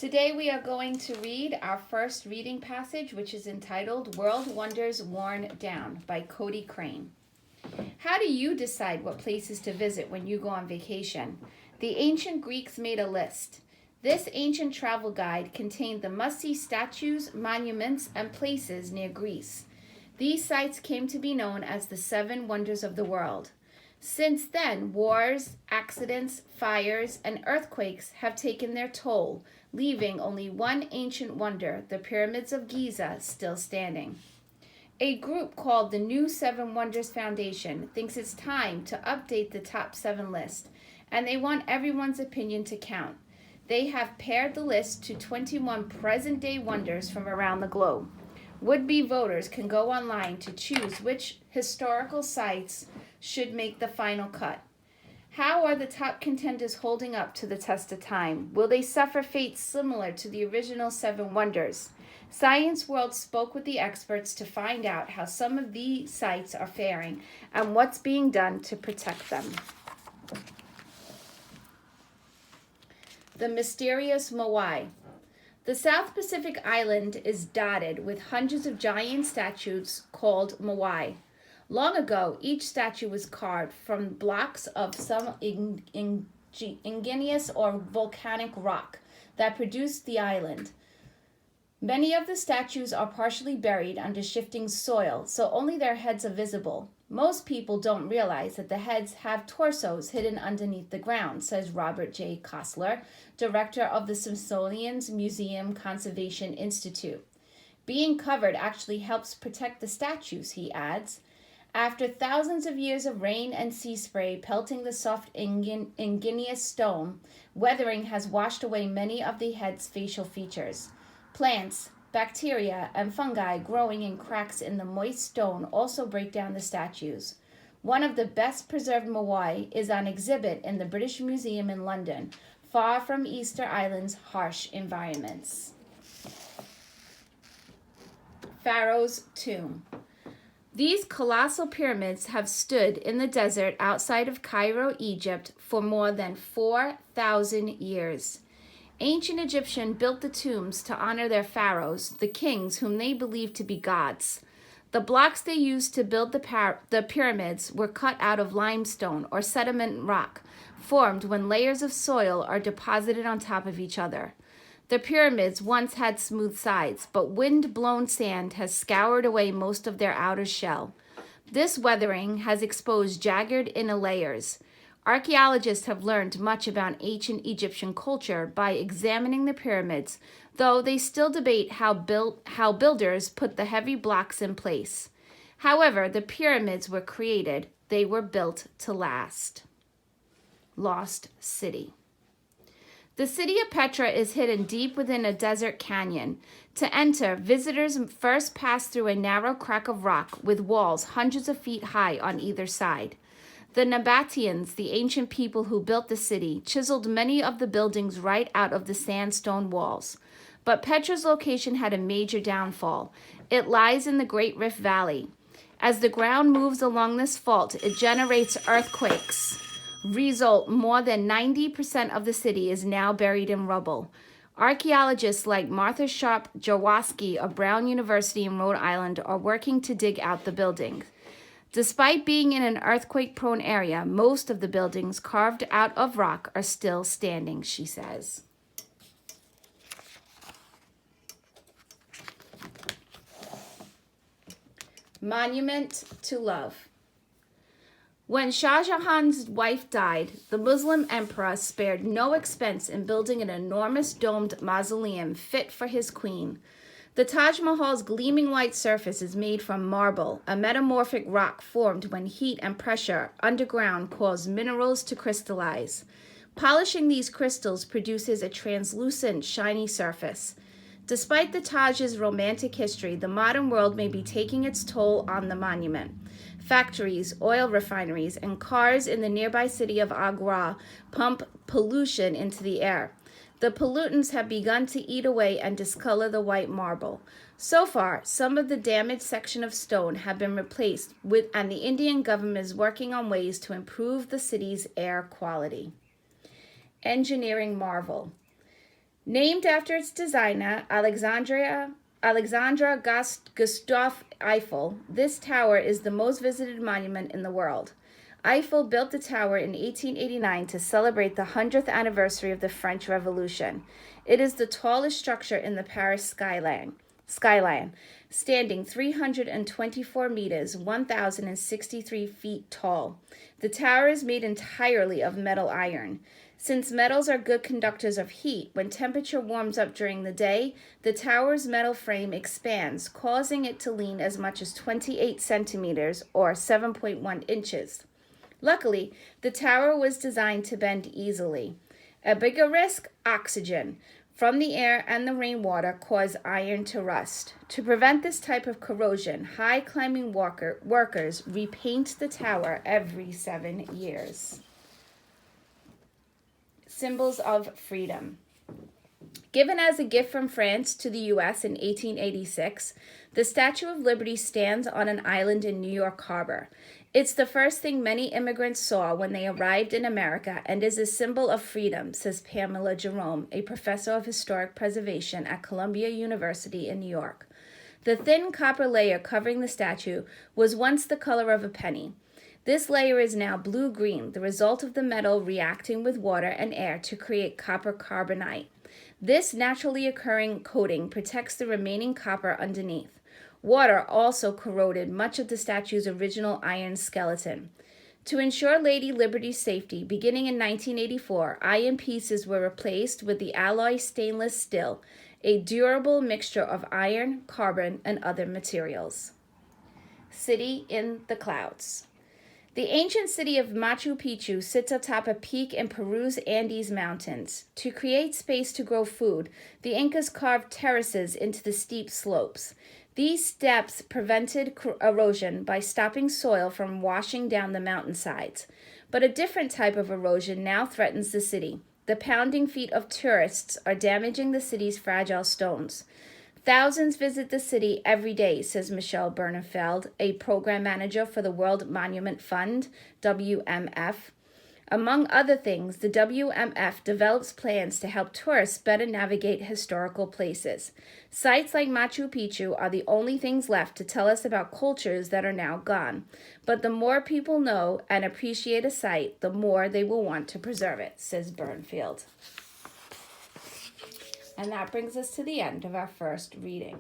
Today we are going to read our first reading passage, which is entitled World Wonders Worn Down by Cody Crane. How do you decide what places to visit when you go on vacation? The ancient Greeks made a list. This ancient travel guide contained the must-see statues, monuments, and places near Greece. These sites came to be known as the Seven Wonders of the World. Since then, wars, accidents, fires, and earthquakes have taken their toll, leaving only one ancient wonder, the pyramids of Giza, still standing. A group called the New Seven Wonders Foundation thinks it's time to update the top 7 list, and they want everyone's opinion to count. They have paired the list to 21 present-day wonders from around the globe. Would-be voters can go online to choose which historical sites should make the final cut. How are the top contenders holding up to the test of time? Will they suffer fates similar to the original 7 wonders? Science World spoke with the experts to find out how some of these sites are faring and what's being done to protect them. The Mysterious Moai. The South Pacific island is dotted with hundreds of giant statues called moai. Long ago, each statue was carved from blocks of some igneous or volcanic rock that produced the island. Many of the statues are partially buried under shifting soil, so only their heads are visible. Most people don't realize that the heads have torsos hidden underneath the ground, says Robert J. Kostler, director of the Smithsonian's Museum Conservation Institute. Being covered actually helps protect the statues, he adds. After thousands of years of rain and sea spray pelting the soft igneous stone, weathering has washed away many of the head's facial features. Plants, bacteria, and fungi growing in cracks in the moist stone also break down the statues. One of the best preserved moai is on exhibit in the British Museum in London, far from Easter Island's harsh environments. Pharaoh's Tomb. These colossal pyramids have stood in the desert outside of Cairo, Egypt, for more than 4,000 years. Ancient Egyptians built the tombs to honor their pharaohs, the kings whom they believed to be gods. The blocks they used to build the pyramids were cut out of limestone or sediment rock, formed when layers of soil are deposited on top of each other. The pyramids once had smooth sides, but wind-blown sand has scoured away most of their outer shell. This weathering has exposed jagged inner layers. Archaeologists have learned much about ancient Egyptian culture by examining the pyramids, though they still debate how builders put the heavy blocks in place. However, the pyramids were created. They were built to last. Lost City. The city of Petra is hidden deep within a desert canyon. To enter, visitors first pass through a narrow crack of rock with walls hundreds of feet high on either side. The Nabateans, the ancient people who built the city, chiseled many of the buildings right out of the sandstone walls. But Petra's location had a major downfall. It lies in the Great Rift Valley. As the ground moves along this fault, it generates earthquakes. Result, more than 90% of the city is now buried in rubble. Archaeologists like Martha Sharp Jaworski of Brown University in Rhode Island are working to dig out the buildings. Despite being in an earthquake-prone area, most of the buildings carved out of rock are still standing, she says. Monument to Love. When Shah Jahan's wife died, the Muslim emperor spared no expense in building an enormous domed mausoleum fit for his queen. The Taj Mahal's gleaming white surface is made from marble, a metamorphic rock formed when heat and pressure underground cause minerals to crystallize. Polishing these crystals produces a translucent, shiny surface. Despite the Taj's romantic history, the modern world may be taking its toll on the monument. Factories, oil refineries, and cars in the nearby city of Agra pump pollution into the air. The pollutants have begun to eat away and discolor the white marble. So far, some of the damaged section of stone have been replaced and the Indian government is working on ways to improve the city's air quality. Engineering marvel. Named after its designer, Alexandra Gustave Eiffel, this tower is the most visited monument in the world. Eiffel built the tower in 1889 to celebrate the 100th anniversary of the French Revolution. It is the tallest structure in the Paris skyline, standing 324 meters, 1,063 feet tall. The tower is made entirely of metal iron. Since metals are good conductors of heat, when temperature warms up during the day, the tower's metal frame expands, causing it to lean as much as 28 centimeters or 7.1 inches. Luckily, the tower was designed to bend easily. A bigger risk, oxygen from the air and the rainwater cause iron to rust. To prevent this type of corrosion, high-climbing workers repaint the tower every 7 years. Symbols of freedom. Given as a gift from France to the U.S. in 1886, the Statue of Liberty stands on an island in New York Harbor. It's the first thing many immigrants saw when they arrived in America and is a symbol of freedom, says Pamela Jerome, a professor of historic preservation at Columbia University in New York. The thin copper layer covering the statue was once the color of a penny. This layer is now blue-green, the result of the metal reacting with water and air to create copper carbonate. This naturally occurring coating protects the remaining copper underneath. Water also corroded much of the statue's original iron skeleton. To ensure Lady Liberty's safety, beginning in 1984, iron pieces were replaced with the alloy stainless steel, a durable mixture of iron, carbon, and other materials. City in the clouds. The ancient city of Machu Picchu sits atop a peak in Peru's Andes Mountains. To create space to grow food, the Incas carved terraces into the steep slopes. These steps prevented erosion by stopping soil from washing down the mountainsides. But a different type of erosion now threatens the city. The pounding feet of tourists are damaging the city's fragile stones. Thousands visit the city every day, says Michelle Bernenfeld, a program manager for the World Monument Fund, WMF. Among other things, the WMF develops plans to help tourists better navigate historical places. Sites like Machu Picchu are the only things left to tell us about cultures that are now gone. But the more people know and appreciate a site, the more they will want to preserve it, says Bernfield. And that brings us to the end of our first reading.